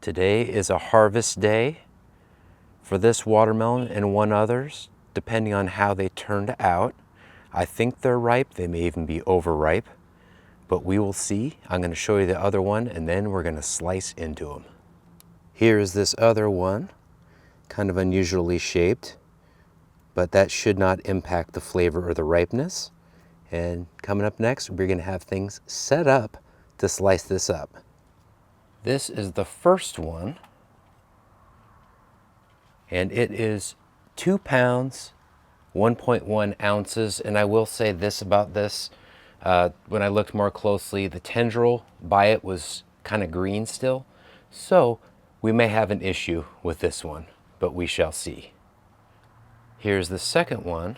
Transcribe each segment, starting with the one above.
Today is a harvest day for this watermelon and one others, depending on how they turned out. I think they're ripe. They may even be overripe, but we will see. I'm going to show you the other one and then we're going to slice into them. Here's this other one, kind of unusually shaped, but that should not impact the flavor or the ripeness. And coming up next, we're going to have things set up to slice this up. This is the first one, and it is 2 pounds, 1.1 ounces. And I will say this about this, when I looked more closely, the tendril by it was kind of green still. So we may have an issue with this one, but we shall see. Here's the second one,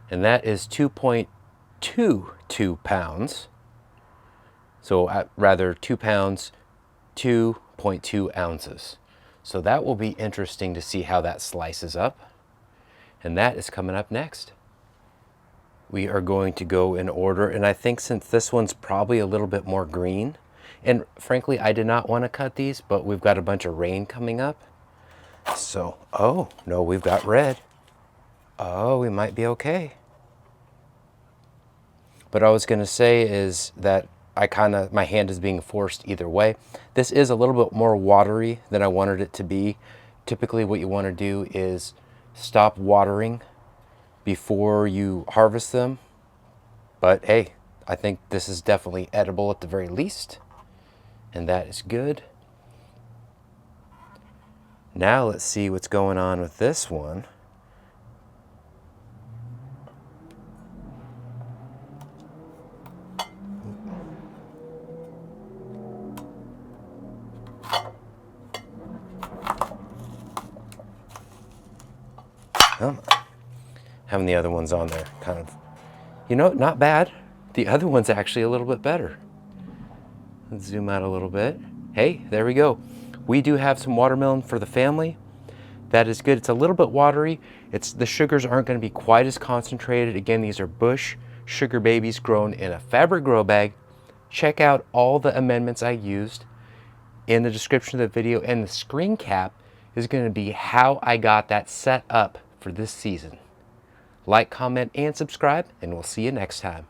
and that is 2.22 pounds. So rather 2 pounds, 2.2 ounces. So that will be interesting to see how that slices up. And that is coming up next. We are going to go in order. And I think since this one's probably a little bit more green, and frankly, I did not want to cut these, but we've got a bunch of rain coming up. So, oh, no, we've got red. Oh, we might be okay. But I was going to say is that my hand is being forced either way. This is a little bit more watery than I wanted it to be. Typically what you want to do is stop watering before you harvest them. But hey, I think this is definitely edible at the very least. And that is good. Now let's see what's going on with this one. Having the other ones on there, kind of, not bad. The other one's actually a little bit better. Let's zoom out a little bit. Hey, there we go. We do have some watermelon for the family. That is good. It's a little bit watery. The sugars aren't going to be quite as concentrated. Again, these are bush sugar babies grown in a fabric grow bag. Check out all the amendments I used in the description of the video, and the screen cap is going to be how I got that set up for this season. Like, comment, and subscribe, and we'll see you next time.